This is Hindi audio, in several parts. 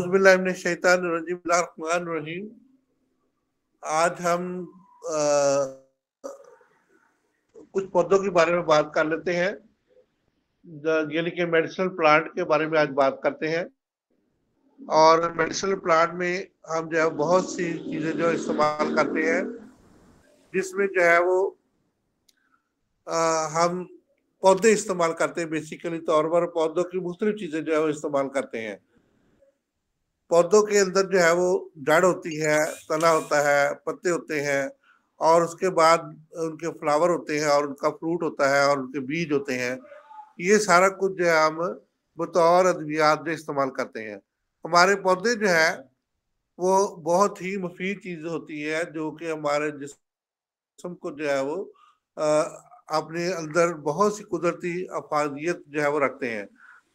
बिस्मिल्लाहिर्रहमानिर्रहीम। आज हम कुछ पौधों के बारे में बात कर लेते हैं, यानी कि मेडिसिनल प्लांट के बारे में आज बात करते हैं। और मेडिसिनल प्लांट में हम जो है बहुत सी चीजें जो इस्तेमाल करते हैं, जिसमें जो है वो हम पौधे इस्तेमाल करते हैं। बेसिकली तौर पर पौधों की मुख्तलिफ चीजें जो है वो इस्तेमाल करते हैं। पौधों के अंदर जो है वो जड़ होती है, तना होता है, पत्ते होते हैं, और उसके बाद उनके फ्लावर होते हैं, और उनका फ्रूट होता है, और उनके बीज होते हैं। ये सारा कुछ जो है हम बतौर अद्वियात जो इस्तेमाल करते हैं। हमारे पौधे जो है वो बहुत ही मुफीद चीज होती है, जो कि हमारे जिस्म को जो है वो अ, अपने अंदर बहुत सी कुदरती अफादियत जो है वो रखते हैं।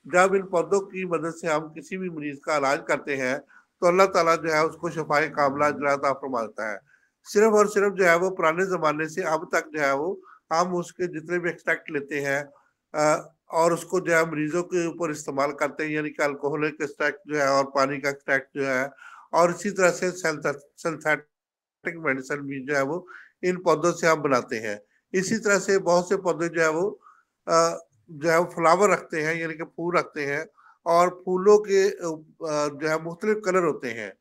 जब इन पौधों की मदद से हम किसी भी मरीज का इलाज करते हैं, तो अल्लाह ताला जो है उसको शफाए कामला अता फरमाता है। सिर्फ और सिर्फ जो है वो पुराने जमाने से अब तक जो है वो हम उसके जितने भी एक्सट्रैक्ट लेते हैं और उसको जो है मरीजों के ऊपर इस्तेमाल करते हैं, यानी कि अल्कोहलिक एक्सट्रैक्ट जो है और पानी का एक्सट्रैक्ट जो है, और इसी तरह से सिंथेटिक मेडिसिन भी जो है वो इन पौधों से हम बनाते हैं। इसी तरह से बहुत से पौधे जो है वो जो है फ्लावर रखते हैं, यानी कि फूल रखते हैं, और फूलों के जो है मुख्तलिफ कलर होते हैं।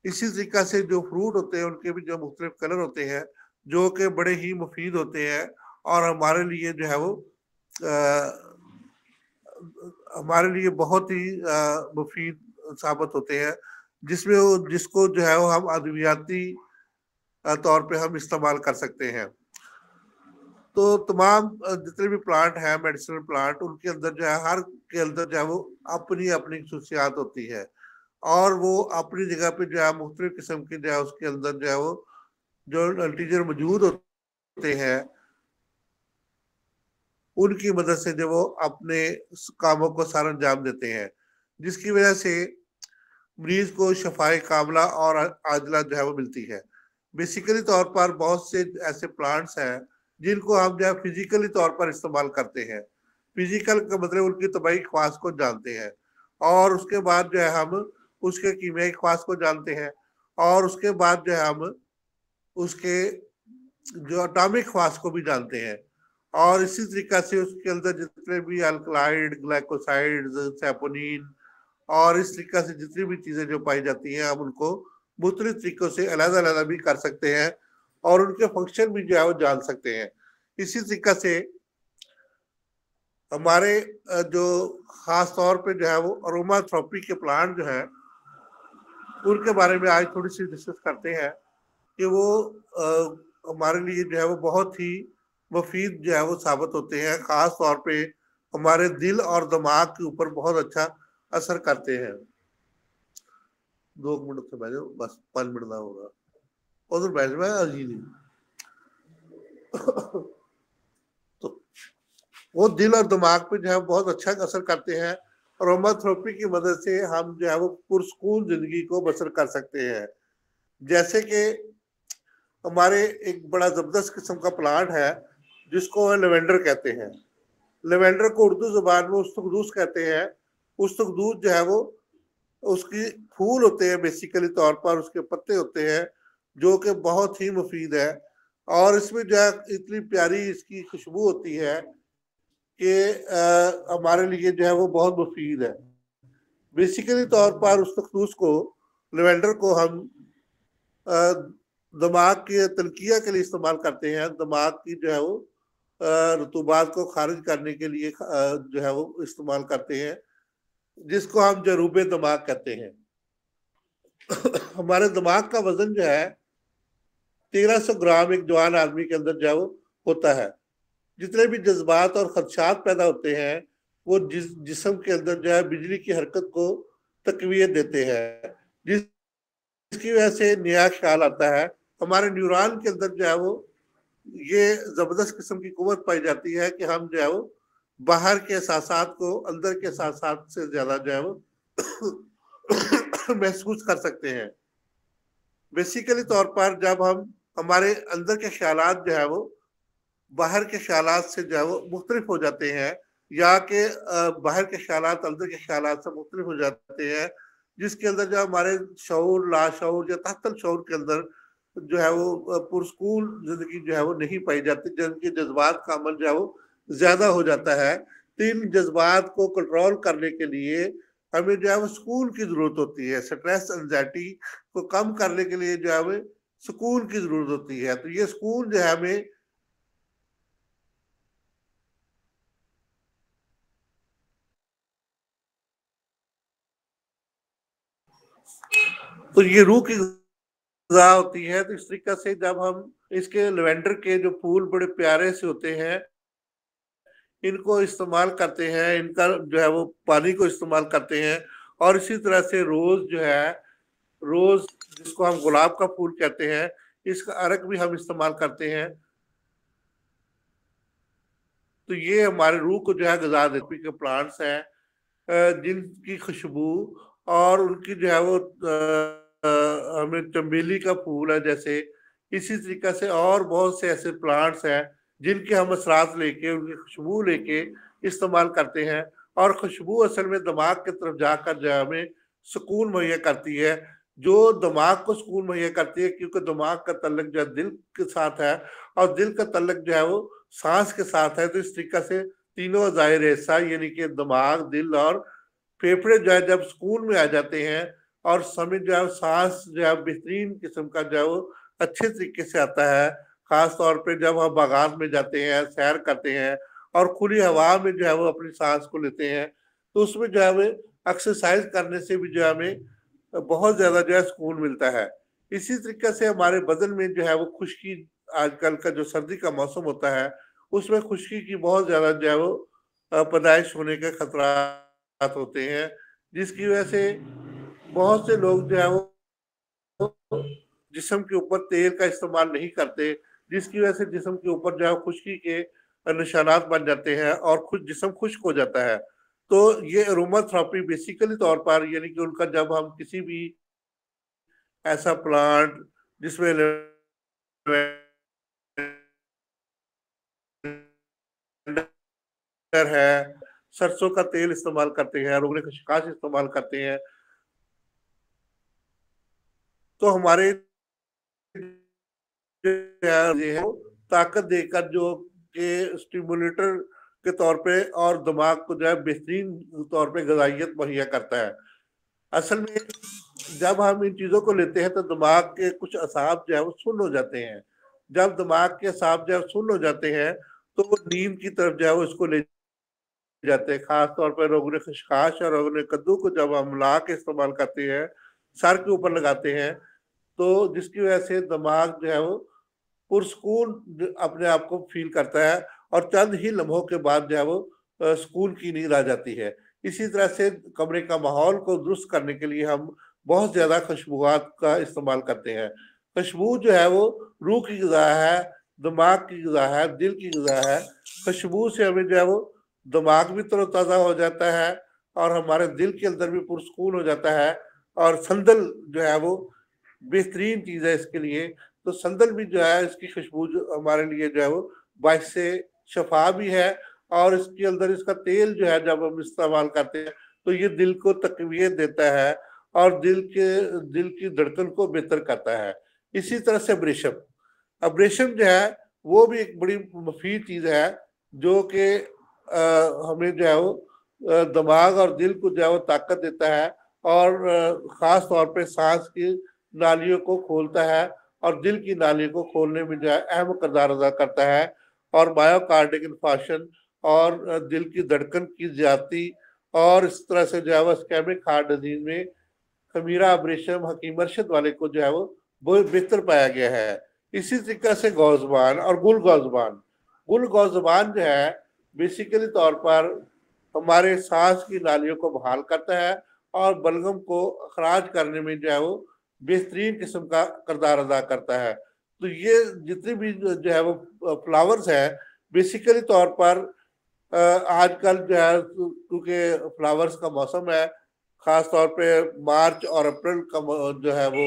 इसी तरीका से जो फ्रूट होते हैं उनके भी जो मुख्तलिफ कलर होते हैं, जो कि बड़े ही मुफीद होते हैं, और हमारे लिए जो है वो हमारे लिए बहुत ही मुफीद साबित होते हैं, जिसमें वो जिसको जो है वो हम अद्वियाती तौर पे हम इस्तेमाल कर सकते हैं। तो तमाम जितने भी प्लांट हैं मेडिसिनल प्लांट, उनके अंदर जो है हर के अंदर जो है वो अपनी अपनी खसूसियात होती है, और वो अपनी जगह पे जो है मुख्तलिफ किस्म की जो है उसके अंदर जो है वो जो टीचर मौजूद होते हैं, उनकी मदद से जो वो अपने कामों को सारा अंजाम देते हैं, जिसकी वजह से मरीज को शफाए कामला और आजला जो है वो मिलती है। बेसिकली तौर पर बहुत से ऐसे प्लांट्स हैं जिनको हम जो है फिजिकली तौर पर इस्तेमाल करते हैं। फिजिकल का मतलब उनकी तबाही ख्वास को जानते हैं, और उसके बाद जो है हम उसके कीमियाई ख्वास को जानते हैं, और उसके बाद जो है हम उसके जो अटामिक ख्वास को भी जानते हैं। और इसी तरीका से उसके अंदर जितने भी अल्कलाइड, ग्लाइकोसाइड्स, सैपोनिन और इस तरीका से जितनी भी चीजें जो पाई जाती हैं, हम उनको मुख्तलिफ तरीकों से अलग अलग भी कर सकते हैं, और उनके फंक्शन भी जो है वो जान सकते हैं। इसी तरीका से हमारे जो खास तौर पे जो है वो अरोमाथेरेपी के प्लांट जो है, उनके बारे में आज थोड़ी सी डिस्कस करते हैं कि वो हमारे लिए जो है वो बहुत ही मुफीद जो है वो साबित होते हैं। खास तौर पे हमारे दिल और दिमाग के ऊपर बहुत अच्छा असर करते हैं। 2 मिनट से बैठो, बस 5 मिनट ना होगा, उधर बैठ में अजी नहीं। तो वो दिल और दिमाग पे जो है बहुत अच्छा असर करते हैं। अरोमाथेरेपी की मदद से हम जो है वो पुरस्कून जिंदगी को बसर कर सकते हैं। जैसे कि हमारे एक बड़ा जबरदस्त किस्म का प्लांट है जिसको लेवेंडर कहते हैं। लेवेंडर को उर्दू जुबान में उस्तुकदूस कहते हैं। उस्तुकदूस जो है वो उसकी फूल होते हैं, बेसिकली तौर पर उसके पत्ते होते हैं, जो कि बहुत ही मुफीद है। और इसमें जो है इतनी प्यारी इसकी खुशबू होती है कि हमारे लिए जो है वो बहुत मुफीद है। बेसिकली तौर पर उस तखलूस को, लेवेंडर को हम दिमाग के तनकिया के लिए इस्तेमाल करते हैं। दिमाग की जो है वो रतूबात को खारिज करने के लिए जो है वो इस्तेमाल करते हैं, जिसको हम जरूबे दिमाग कहते हैं। हमारे दिमाग का वजन जो है 1300 ग्राम एक जवान आदमी के अंदर जो है वो होता है। जितने भी जज्बात और खदशात पैदा होते हैं, वो जिस्म के अंदर जो है बिजली की हरकत को तकवीत देते हैं, जिसकी वजह से नया ख्याल आता है। हमारे न्यूरॉन के अंदर जो है वो ये जबरदस्त किस्म की कुव्वत पाई जाती है कि हम जो है वो बाहर के एहसासात को अंदर के एहसासात से ज्यादा जो है वो महसूस कर सकते हैं। बेसिकली तौर पर जब हम हमारे अंदर के ख्यालात जो है वो बाहर के ख्यालात से जो है वो मुख्तलिफ हो जाते हैं, या कि बाहर के ख्यालात अंदर के ख्यालात से मुख्तलिफ हो जाते हैं, जिसके अंदर जो हमारे शऊर, लाशऊर या तहतल शऊर के अंदर जो है वो पुरस्कून जिंदगी जो है वो नहीं पाई जाती, जिनके जज्बात का अमल जो है वो ज्यादा हो जाता है। तो इन जज्बात को कंट्रोल करने के लिए हमें जो है वो सुकून की जरूरत होती है। स्ट्रेस एंजाइटी को कम करने के लिए जो है हमें सुकून की जरूरत होती है। तो ये सुकून जो है हमें तो ये रूह की ग़िज़ा होती है। तो इस तरीके से जब हम इसके लेवेंडर के जो फूल बड़े प्यारे से होते हैं, इनको इस्तेमाल करते हैं, इनका जो है वो पानी को इस्तेमाल करते हैं। और इसी तरह से रोज जो है, रोज जिसको हम गुलाब का फूल कहते हैं, इसका अर्क भी हम इस्तेमाल करते हैं। तो ये हमारे रूह को जो है ग़िज़ा देते के प्लांट्स हैं जिनकी खुशबू और उनकी जो है वो हमें चमेली का फूल है जैसे, इसी तरीके से और बहुत से ऐसे प्लांट्स हैं जिनके हम असरात लेके, उनकी खुशबू लेके इस्तेमाल करते हैं। और खुशबू असल में दिमाग की तरफ जाकर जो है हमें सुकून मुहैया करती है, जो दिमाग को सुकून मुहैया करती है, क्योंकि दिमाग का तल्लक जो है दिल के साथ है और दिल का तल्लक जो है वो सांस के साथ है। तो इस तरीके से तीनों ज़ाहिर हिस्सा यानी कि दिमाग, दिल और फेफड़े जो है जब सुकून में आ जाते हैं और समय जो है सांस जो है बेहतरीन किस्म का जो है वो अच्छे तरीके से आता है। खास तौर पे जब हम बागान में जाते हैं, सैर करते हैं और खुली हवा में जो है वो अपनी सांस को लेते हैं, तो उसमें जो है हमें एक्सरसाइज करने से भी जो है हमें बहुत ज्यादा जो है सुकून मिलता है। इसी तरीके से हमारे बदन में जो है वो खुश्की, आजकल का जो सर्दी का मौसम होता है उसमें खुश्की की बहुत ज्यादा जो है वो पैदाइश होने के खतरात होते हैं, जिसकी वजह से बहुत से लोग जो है वो जिस्म के ऊपर तेल का इस्तेमाल नहीं करते, जिसकी वजह से जिस्म के ऊपर जो है खुश्की के निशानात बन जाते हैं और खुद जिस्म खुश्क हो जाता है। तो ये अरोमाथेरेपी बेसिकली तौर पर यानी कि उनका जब हम किसी भी ऐसा प्लांट जिसमें है, सरसों का तेल इस्तेमाल करते हैं, रोगन खसकाश इस्तेमाल करते हैं, तो हमारे ये है ताकत देकर जो के स्टिमुलेटर के तौर पे और दिमाग को जो है बेहतरीन तौर पे ग़िज़ाइयत मुहैया करता है। असल में जब हम इन चीज़ों को लेते हैं तो दिमाग के कुछ असाब जो है वो सुन्न हो जाते हैं। जब दिमाग के असाब जो है सुन्न हो जाते हैं तो वो नींद की तरफ जो है वो इसको ले जाते हैं। खास तौर पर रोगन खसकाश और रोगन कद्दू को जब हम मिला के इस्तेमाल करते हैं, सर के ऊपर लगाते हैं, तो जिसकी वजह से दिमाग जो है वो पुरस्कून अपने आप को फील करता है और चंद ही लम्हों के बाद जो है वो सुकून की नींद आ जाती है। इसी तरह से कमरे का माहौल को दुरुस्त करने के लिए हम बहुत ज्यादा खुशबूआत का इस्तेमाल करते हैं। खुशबू जो है वो रूह की ग़िज़ा है, दिमाग की ग़िज़ा है, दिल की ग़िज़ा है। खुशबू से हमें जो है वो दिमाग भी तरोताज़ा हो जाता है और हमारे दिल के अंदर भी पुरस्कून हो जाता है। और संदल जो है वो बेहतरीन चीज़ है इसके लिए। तो संदल भी जो है इसकी खुशबू जो हमारे लिए जो है वो बाइस से शफा भी है और इसके अंदर इसका तेल जो है जब हम इस्तेमाल करते हैं तो ये दिल को तकवीत देता है और दिल की धड़कन को बेहतर करता है। इसी तरह से अब्रेशम, अब्रेशम जो है वो भी एक बड़ी मुफीद चीज़ है जो कि हमें जो है वो दिमाग और दिल को जो है वो ताकत देता है और ख़ास तौर पे सांस की नालियों को खोलता है और दिल की नालियों को खोलने में जो है अहम किरदार अदा करता है। और मायोकार्डिक इन्फार्क्शन और दिल की धड़कन की ज्यादती और इस तरह से जो है वो इस्केमिक हार्ट डिजीज में खमीरा अब्रेशम हकीम अरशद वाले को जो है वो बेहतर पाया गया है। इसी तरीके से गौज़बान और गुल गौज़बान जो है बेसिकली तौर पर हमारे सांस की नालियों को बहाल करता है और बलगम को अखराज करने में जो है वो बेहतरीन किस्म का किरदार अदा करता है। तो ये जितने भी जो है वो फ्लावर्स है बेसिकली तौर पर आजकल जो है क्योंकि फ्लावर्स का मौसम है, खास तौर पे मार्च और अप्रैल का जो है वो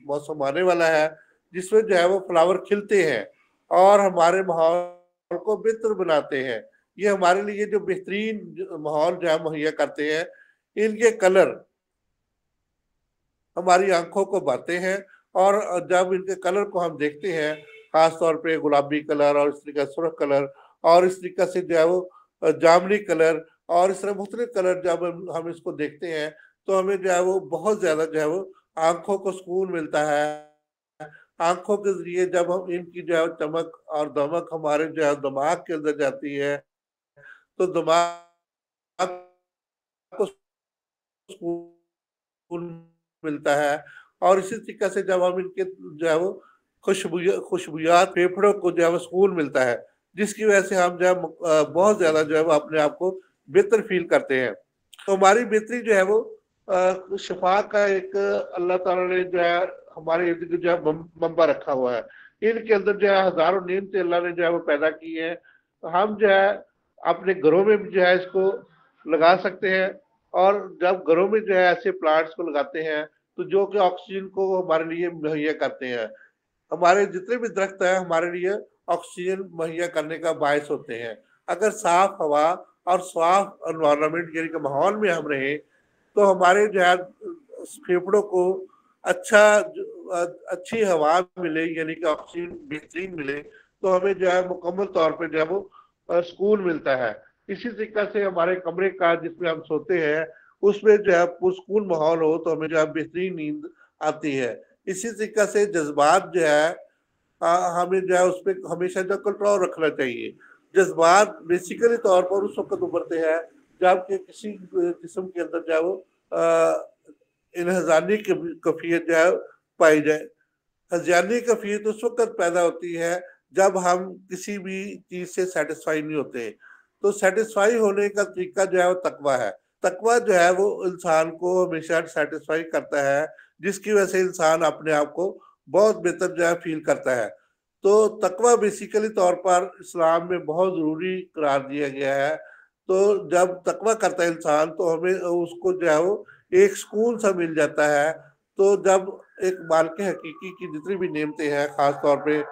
मौसम आने वाला है जिसमें जो है वो फ्लावर खिलते हैं और हमारे माहौल को बेहतर बनाते हैं। ये हमारे लिए जो बेहतरीन माहौल जो है मुहैया करते हैं। इनके कलर हमारी आंखों को भाते हैं। और जब इनके कलर को हम देखते हैं, खास तौर पे गुलाबी कलर और इस तरीके सुर्ख कलर और इस तरीके से जो है वो जामुनी कलर और इस तरह मुख्तलिफ कलर जब हम इसको देखते हैं तो हमें जो है वो बहुत ज्यादा जो है वो आंखों को सुकून मिलता है। आंखों के जरिए जब हम इनकी जो है चमक और दमक हमारे जो है दिमाग के अंदर जाती है तो दिमाग को सुकून मिलता है। और इसी तरीके से जब हम इनके जो है वो खुशबुयात फेफड़ों को जो है वो सुकून मिलता है, जिसकी वजह से हम जो है बहुत ज्यादा जो है वो अपने आप को बेहतर फील करते हैं। तो हमारी बेहतरी जो है वो शफा का एक अल्लाह ताला ने जो है हमारे इर्द गिर्द जो है मंबा रखा हुआ है। इनके अंदर जो है हजारों नेमतें अल्लाह ने जो है वो पैदा की है। हम जो है अपने घरों में भी जो है इसको लगा सकते हैं। और जब घरों में जो है ऐसे प्लांट्स को लगाते हैं तो जो कि ऑक्सीजन को हमारे लिए मुहैया करते हैं। हमारे जितने भी दरख्त हैं हमारे लिए ऑक्सीजन मुहैया करने का बायस होते हैं। अगर साफ हवा और साफ एनवायरनमेंट यानी कि माहौल में हम रहें तो हमारे जो है फेफड़ों को अच्छा अच्छी हवा मिले यानी कि ऑक्सीजन बेहतरीन मिले तो हमें जो है मुकम्मल तौर पे जो है वो सुकून मिलता है। इसी तरीके से हमारे कमरे का जिसमें हम सोते हैं उसमें जो है पुरसकून माहौल हो तो हमें जो है बेहतरीन नींद आती है। इसी तरीके से जज्बात जो है हमें जो है उस पर हमेशा जो कंट्रोल रखना चाहिए। जज्बात बेसिकली तौर पर उस वक्त उभरते हैं जबकि किसी जिस्म के अंदर जो है वो इन्हजानी कैफियत जो है पाई जाए। हजियानी कैफियत उस वक्त पैदा होती है जब हम किसी भी चीज से सेटिस्फाई नहीं होते। तो सेटिस्फाई होने का तरीका जो है वो तकवा है। तकवा जो है वो इंसान को हमेशा सेटिस्फाई करता है, जिसकी वजह से इंसान अपने आप को बहुत बेहतर जो है फील करता है। तो तकवा बेसिकली तौर पर इस्लाम में बहुत जरूरी करार दिया गया है। तो जब तकवा करता है इंसान तो हमें उसको जो है वो एक सुकून सा मिल जाता है। तो जब एक मालिक हकीकी की जितनी भी नेमतें हैं खास तौर पे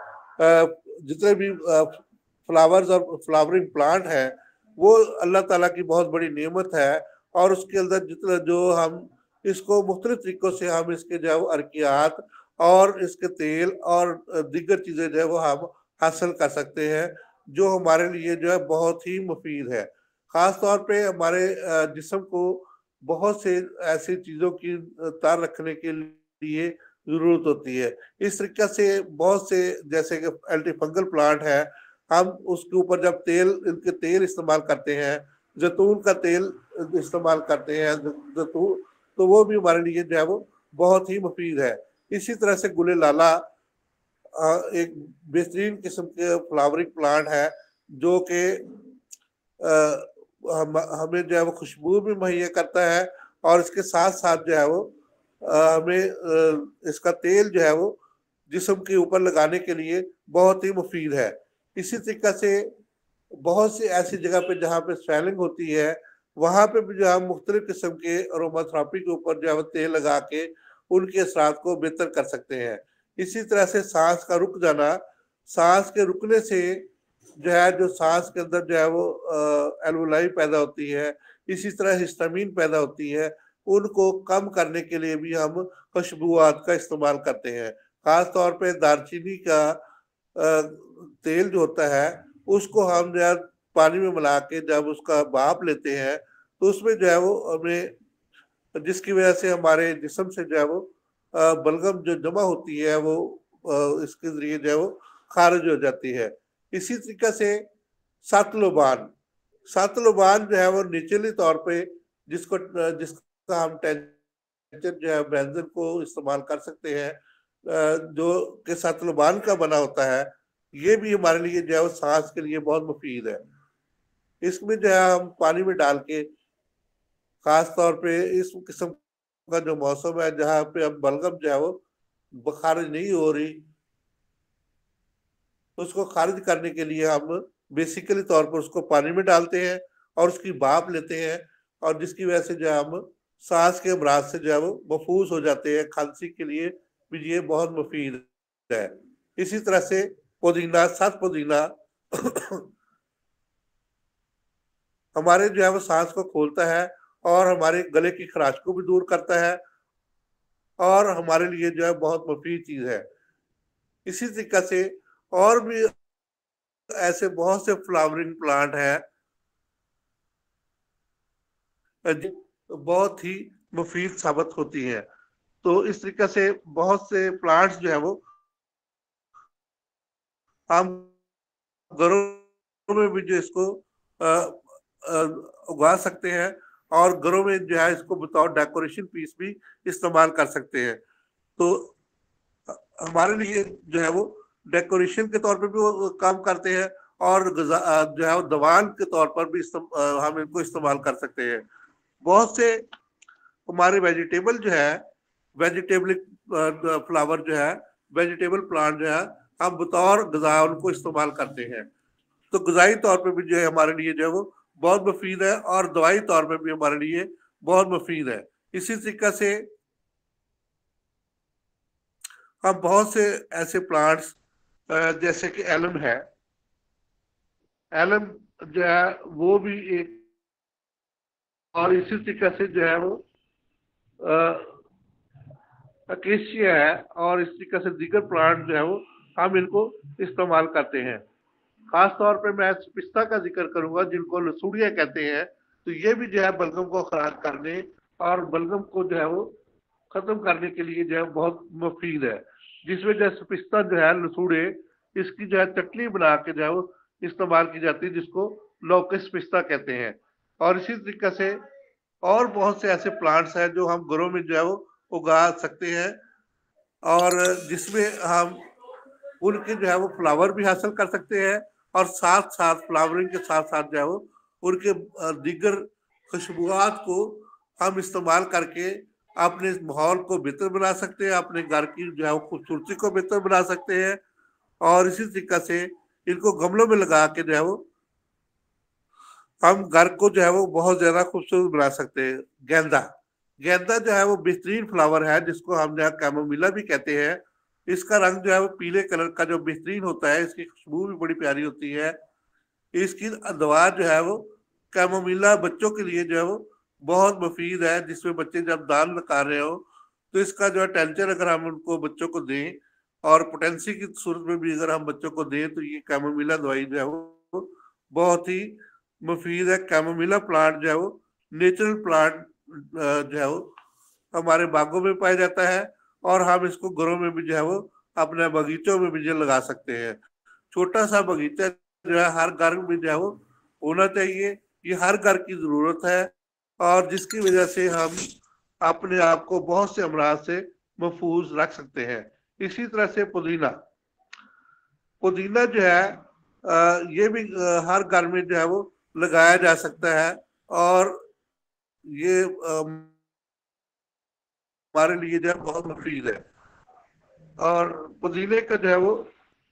जितने भी फ्लावर्स और फ्लावरिंग प्लांट है वो अल्लाह ताला की बहुत बड़ी नेमत है। और उसके अंदर जितना जो हम इसको मुख्तलिफ तरीकों से हम इसके जो है वो अर्कियात और इसके तेल और दीगर चीजें जो है वो हम हासिल कर सकते हैं जो हमारे लिए जो है बहुत ही मुफीद है। खास तौर पे हमारे जिस्म को बहुत से ऐसी चीजों की तार रखने के लिए जरूरत होती है। इस तरीके से बहुत से जैसे कि एल्टी फंगल प्लांट है, हम उसके ऊपर जब तेल इनके तेल इस्तेमाल करते हैं, जैतून का तेल इस्तेमाल करते हैं जैतून, तो वो भी हमारे लिए जो है वो बहुत ही मुफीद है। इसी तरह से गुले लाला एक बेहतरीन किस्म के फ्लावरिंग प्लांट है जो कि हमें जो है वो खुशबू भी मुहैया करता है। और इसके साथ साथ जो है वो हमें इसका तेल जो है वो जिस्म के ऊपर लगाने के लिए बहुत ही मुफीद है। इसी तरीके से बहुत सी ऐसी जगह पे जहाँ पे स्वेलिंग होती है वहां पे भी जो है मुख्तलिफ किस्म के अरोमाथेरेपी के ऊपर जो है वो तेल लगा के उनके असरात को बेहतर कर सकते हैं। इसी तरह से सांस का रुक जाना, सांस के रुकने से जो है जो सांस के अंदर जो है वो एल्वोलाई पैदा होती है, इसी तरह हिस्टामीन पैदा होती है, उनको कम करने के लिए भी हम खुशबुआत का इस्तेमाल करते हैं। खास तौर पे दालचीनी का तेल जो होता है उसको हम जो है पानी में मिला के जब उसका भाप लेते हैं तो उसमें जो है वो हमें जिसकी वजह से हमारे जिस्म से जो है वो बलगम जो जमा होती है वो इसके जरिए जो है वो खारिज हो जाती है। इसी तरीके से सातलोबान, सातलोबान जो है वो निचली तौर पे जिसका हम टेंशन जो है बेंजन को इस्तेमाल कर सकते हैं जो कि सातलोबान का बना होता है। ये भी हमारे लिए जो है वो सांस के लिए बहुत मुफीद है। इसमें जो है हम पानी में डाल के खास तौर पे इस किस्म का जो मौसम है जहाँ पे अब बलगम जो है वो खारिज नहीं हो रही, तो उसको खारिज करने के लिए हम बेसिकली तौर पर उसको पानी में डालते हैं और उसकी भाप लेते हैं। और जिसकी वजह से जो है हम सांस के अमराज से जो है वो महफूज हो जाते हैं। खांसी के लिए भी ये बहुत मुफीद है। इसी तरह से पुदीना, सत पुदीना हमारे जो है वो सांस को खोलता है और हमारे गले की खराश को भी दूर करता है। और हमारे लिए जो है बहुत मुफीद चीज है। इसी तरीके से और भी ऐसे बहुत से फ्लावरिंग प्लांट हैं जो बहुत ही मुफीद साबित होती हैं। तो इस तरीके से बहुत से प्लांट्स जो है वो हम घरों में भी जो इसको उगा सकते हैं और घरों में जो है इसको बतौर डेकोरेशन पीस भी इस्तेमाल कर सकते हैं। तो हमारे लिए जो है वो डेकोरेशन के तौर पे भी वो काम करते हैं और जो है वो दवान के तौर पर भी हम इनको इस्तेमाल कर सकते हैं। बहुत से हमारे वेजिटेबल जो है वेजिटेबल फ्लावर जो है वेजिटेबल प्लांट जो है हम बतौर गजा उनको इस्तेमाल करते हैं। तो गजाई तौर पे भी जो है हमारे लिए जो है वो बहुत मुफीद है और दवाई तौर पे भी हमारे लिए बहुत मुफीद है। इसी तरीके से हम बहुत से ऐसे प्लांट्स जैसे कि एलम है, एलम जो है वो भी एक, और इसी तरीके से जो है वो अकेशिया है और इस तरीके से दीगर प्लांट जो है वो हम इनको इस्तेमाल करते हैं। खास तौर पे मैं पिस्ता का जिक्र करूंगा जिनको लसूड़िया कहते हैं। तो ये भी जो है बलगम को खराब करने और बलगम को जो है वो खत्म करने के लिए जो है बहुत मुफीद है। जिसमें जैसे पिस्ता जो है लसूड़े इसकी जो है चटनी बना के जो है वो इस्तेमाल की जाती है जिसको लोकस पिस्ता कहते हैं। और इसी तरीके से और बहुत से ऐसे प्लांट्स हैं जो हम घरों में जो है वो उगा सकते हैं और जिसमें हम उनके जो है वो फ्लावर भी हासिल कर सकते हैं और साथ साथ फ्लावरिंग के साथ साथ जो है वो उनके दीगर खुशबुआत को हम इस्तेमाल करके अपने माहौल को बेहतर बना सकते हैं, अपने घर की जो है वो खूबसूरती को बेहतर बना सकते हैं। और इसी तरीके से इनको गमलों में लगा के जो है वो हम घर को जो है वो बहुत ज्यादा खूबसूरत बना सकते हैं। गेंदा, गेंदा जो है वो बेहतरीन फ्लावर है जिसको हम जो है कैमोमिला भी कहते हैं। इसका रंग जो है वो पीले कलर का जो बेहतरीन होता है, इसकी खुशबू भी बड़ी प्यारी होती है। इसकी दवा जो है वो कैमोमिला बच्चों के लिए जो है वो बहुत मुफीद है, जिसमें बच्चे जब दांत निकाल रहे हो तो इसका जो है टेंचर अगर हम उनको बच्चों को दें और पोटेंसी की सूरत में भी अगर हम बच्चों को दें तो ये कैमोमिला दवाई जो है वो बहुत ही मुफीद है। कैमोमिला प्लांट जो है वो नेचुरल प्लांट जो है वो हमारे बागों में पाया जाता है और हम इसको घरों में भी जो है वो अपने बगीचों में भी जो लगा सकते हैं। छोटा सा बगीचा जो है हर घर में जो है वो होना चाहिए, ये हर घर की जरूरत है और जिसकी वजह से हम अपने आप को बहुत से अमराज से महफूज रख सकते हैं। इसी तरह से पुदीना, पुदीना जो है ये भी हर घर में जो है वो लगाया जा सकता है और ये हमारे लिए जो है बहुत मुफीद है। और पुदीने का जो है वो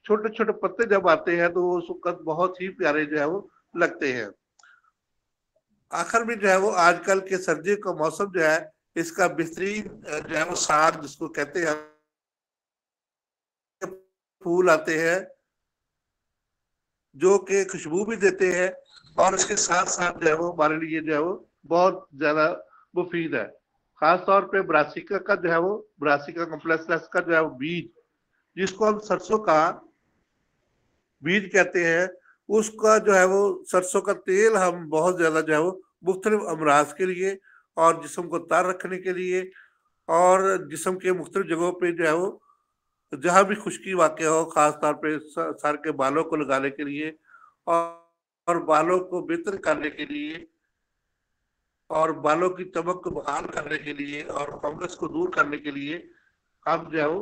छोटे छोटे पत्ते जब आते हैं तो वो उस वक्त बहुत ही प्यारे जो है वो लगते हैं। आखिर में जो है वो आजकल के सर्दियों का मौसम जो है इसका बेहतरीन जो है वो साग जिसको कहते हैं फूल आते हैं जो कि खुशबू भी देते हैं और इसके साथ साथ जो है वो हमारे लिए जो है वो बहुत ज्यादा मुफीद है। खास तौर पे ब्रासिका का जो है वो ब्रासिका कॉम्प्लेक्स का जो है वो बीज जिसको हम सरसों का बीज कहते हैं, उसका जो है वो सरसों का तेल हम बहुत ज्यादा जो है वो मुख्तलिफ अमराज के लिए और जिस्म को तर रखने के लिए और जिस्म के मुख्तलिफ जगहों पे जो है वो जहाँ भी खुश्की वाक़ हो, खास तौर पे सर के बालों को लगाने के लिए और बालों को बेहतर करने के लिए और बालों की चमक को बहाल करने के लिए और फंगस को दूर करने के लिए हम जो है वो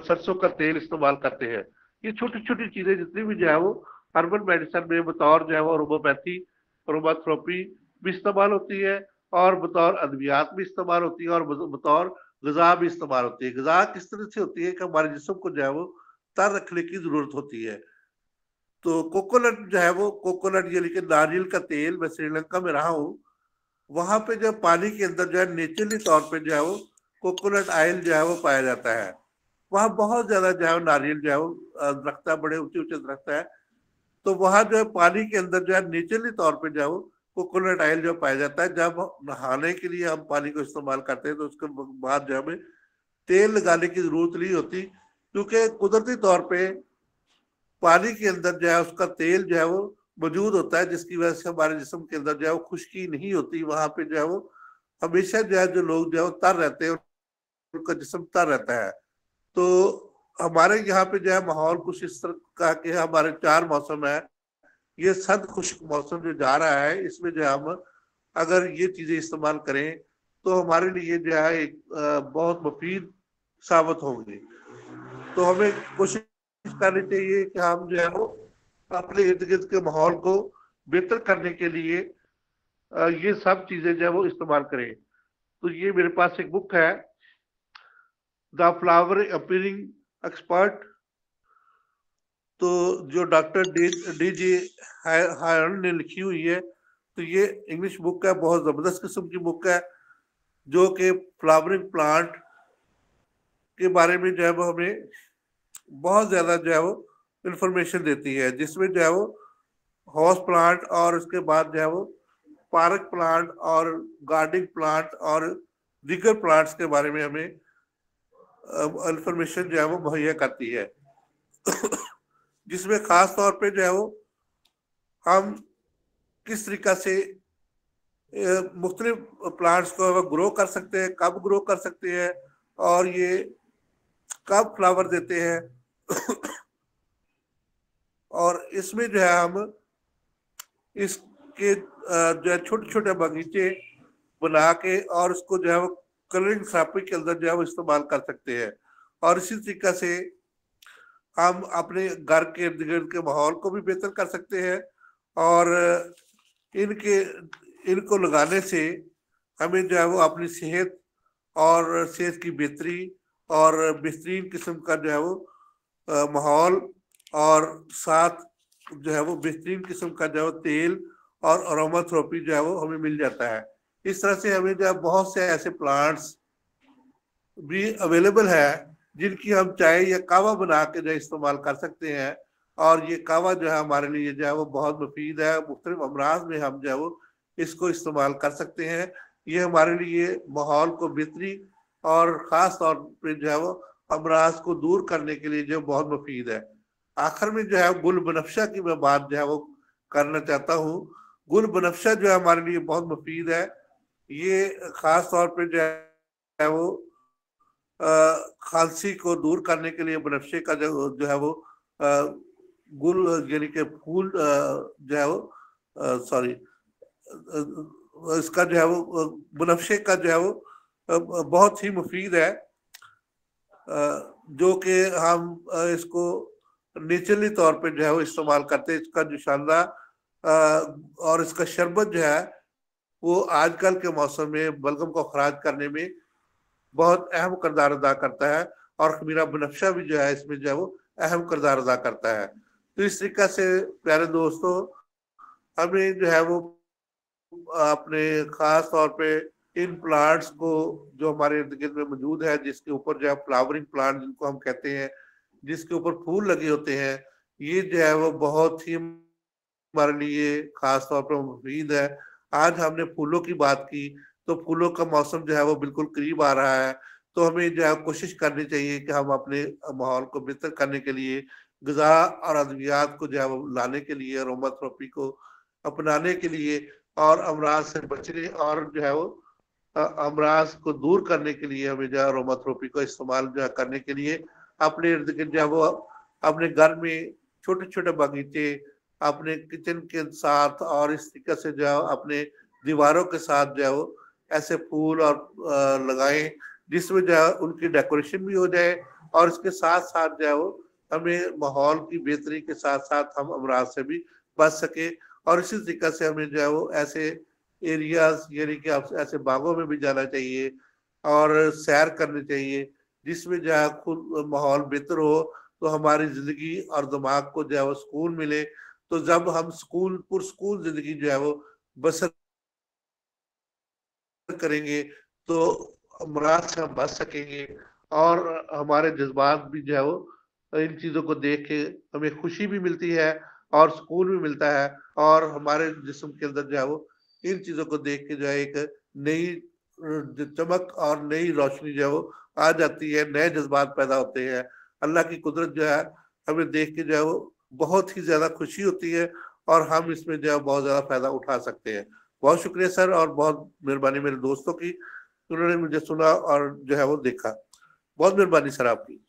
सरसों का तेल इस्तेमाल करते हैं। ये छोटी छोटी चीजें जितनी भी जो है वो हर्बल मेडिसिन में बतौर जो है वो रोमोपैथी रोमाथेरेपी भी इस्तेमाल होती है और बतौर अद्वियात भी इस्तेमाल होती है और बतौर गजा भी इस्तेमाल होती है। गजा किस तरह से होती है कि हमारे जिस्म को जो है वो तर रखने की जरूरत होती है। तो कोकोनट जो है वो कोकोनट ये लेकिन नारियल का तेल, मैं श्रीलंका में रहा हूँ, वहां पे जो पानी के अंदर जो है नेचुरली तौर पे जो है वो कोकोनट ऑयल जो है वो पाया जाता है। वहाँ बहुत ज्यादा जो है नारियल जो है वो दरख्त है, बड़े ऊंचे ऊंचे दरख्त है। तो वहाँ जो है पानी के अंदर जो है नेचुरली तौर पे जो है वो कोकोनट ऑयल जो पाया जाता है। जब नहाने के लिए हम पानी को इस्तेमाल करते हैं तो उसके बाद जो है हमें तेल लगाने की जरूरत नहीं होती, क्योंकि कुदरती तौर पे पानी के अंदर जो है उसका तेल जो है वो मौजूद होता है, जिसकी वजह से हमारे जिस्म के अंदर जो है वो खुश्की नहीं होती। वहां पे जो है वो हमेशा जो है जो लोग जो है वो तर रहते हैं, उनका जिस्म तर रहता है। तो हमारे यहाँ पे जो है माहौल कुछ इस तरह का कि हमारे 4 मौसम है। ये सर्द खुश्क मौसम जो जा रहा है, इसमें जो हम अगर ये चीजें इस्तेमाल करें तो हमारे लिए जो है एक बहुत मुफीद साबित होंगी। तो हमें कोशिश करनी चाहिए कि हम जो है वो अपने इर्द गिर्द के माहौल को बेहतर करने के लिए ये सब चीजें जो है वो इस्तेमाल करें। तो ये मेरे पास एक बुक है, द फ्लावर अपीयरिंग एक्सपर्ट। तो जो डॉक्टर डी जी हायरन ने लिखी हुई है, तो ये इंग्लिश बुक है, बहुत जबरदस्त किस्म की बुक है, जो कि फ्लावरिंग प्लांट के बारे में जो है वो हमें बहुत ज्यादा जो है वो इंफॉर्मेशन देती है, जिसमें जो है वो हाउस प्लांट और उसके बाद जो है वो पार्क प्लांट और गार्डनिंग प्लांट और दीगर प्लांट्स के बारे में हमें इंफॉर्मेशन जो है वो मुहैया करती है। जिसमें खास तौर पे जो है वो हम किस तरीका से मुख्तलिफ प्लांट्स को ग्रो कर सकते हैं, कब ग्रो कर सकते हैं और ये कब फ्लावर देते हैं। और इसमें जो है हम इसके जो है छोटे छोटे बगीचे बना के और उसको जो है वो कलरिंग थेरेपी के अंदर जो है वो इस्तेमाल कर सकते हैं। और इसी तरीके से हम अपने घर के इर्द गिर्द के माहौल को भी बेहतर कर सकते हैं। और इनके इनको लगाने से हमें जो है वो अपनी सेहत और सेहत की बेहतरी और बेहतरीन किस्म का जो है वो माहौल और साथ जो है वो बेहतरीन किस्म का जो है वो तेल और अरोमाथेरेपी जो है वो हमें मिल जाता है। इस तरह से हमें जो है बहुत से ऐसे प्लांट्स भी अवेलेबल है जिनकी हम चाय या कावा बना के जो इस्तेमाल कर सकते हैं। और ये कावा जो है हमारे लिए जो है वो बहुत मुफीद है, मुख्तलिफ अमराज में हम जो है वो इसको इस्तेमाल कर सकते हैं। ये हमारे लिए माहौल को बेहतरी और ख़ास तौर पे जो है वो अमराज को दूर करने के लिए जो बहुत मुफीद है। आखिर में जो है गुल बनफशा की मैं बात जो है वो करना चाहता हूँ। गुल बनफशा जो है हमारे लिए बहुत मुफीद है। ये ख़ास तौर पे जो है वो खांसी को दूर करने के लिए बनफशे का जो है वो गुल यानी कि फूल जो है वो सॉरी इसका जो है वो बनफशे का जो है वो बहुत ही मुफीद है, जो कि हम इसको नेचुरली तौर पे जो है वो इस्तेमाल करते हैं। इसका जो शानदार और इसका शरबत जो है वो आजकल के मौसम में बलगम को खराज करने में बहुत अहम किरदार अदा करता है। और खमीरा बनफशा भी जो है इसमें जो है वो अहम किरदार अदा करता है। तो इस तरीके से प्यारे दोस्तों, हमें जो है वो अपने खास तौर पे इन प्लांट्स को जो हमारे इर्द गिर्द में मौजूद है, जिसके ऊपर जो है फ्लावरिंग प्लांट जिनको हम कहते हैं, जिसके ऊपर फूल लगे होते हैं, ये जो है वो बहुत ही हमारे लिए खास तौर पर मुफीद है। आज हमने फूलों की बात की, तो फूलों का मौसम जो है वो बिल्कुल करीब आ रहा है। तो हमें जो है कोशिश करनी चाहिए कि हम अपने माहौल को बेहतर करने के लिए ग़िज़ा और अद्वियात को जो है वो लाने के लिए, अरोमाथेरेपी को अपनाने के लिए और अमराज से बचने और जो है वो अमराज को दूर करने के लिए हमें जो है अरोमाथेरेपी का इस्तेमाल जो है करने के लिए अपने इर्द गिर्द जो है वो अपने घर में छोटे छोटे बगीचे अपने किचन के साथ और इस तरीके से जो है अपने दीवारों के साथ जो है वो ऐसे फूल और लगाएं, जिसमें जो है उनकी डेकोरेशन भी हो जाए और इसके साथ साथ जो है वो हमें माहौल की बेहतरी के साथ साथ हम अमराज से भी बच सके। और इसी तरीके से हमें जो है वो ऐसे एरियाज यानी कि आप ऐसे बागों में भी जाना चाहिए और सैर करनी चाहिए, जिसमें जो है खुद माहौल बेहतर हो, तो हमारी जिंदगी और दिमाग को जो है वो सुकून मिले। तो जब हम सुकून पुरसुकून जिंदगी जो है वो बसर करेंगे तो अमराज से हम बच सकेंगे और हमारे जज्बात भी जो है वो इन चीजों को देख के हमें खुशी भी मिलती है और सुकून भी मिलता है। और हमारे जिस्म के अंदर जो है वो इन चीजों को देख के जो है एक नई चमक और नई रोशनी जो है वो आ जाती है, नए जज्बात पैदा होते हैं। अल्लाह की कुदरत जो है हमें देख के जो है वो बहुत ही ज्यादा खुशी होती है और हम इसमें जो है बहुत ज्यादा फायदा उठा सकते हैं। बहुत शुक्रिया सर, और बहुत मेहरबानी मेरे दोस्तों की, उन्होंने मुझे सुना और जो है वो देखा। बहुत मेहरबानी सर आपकी।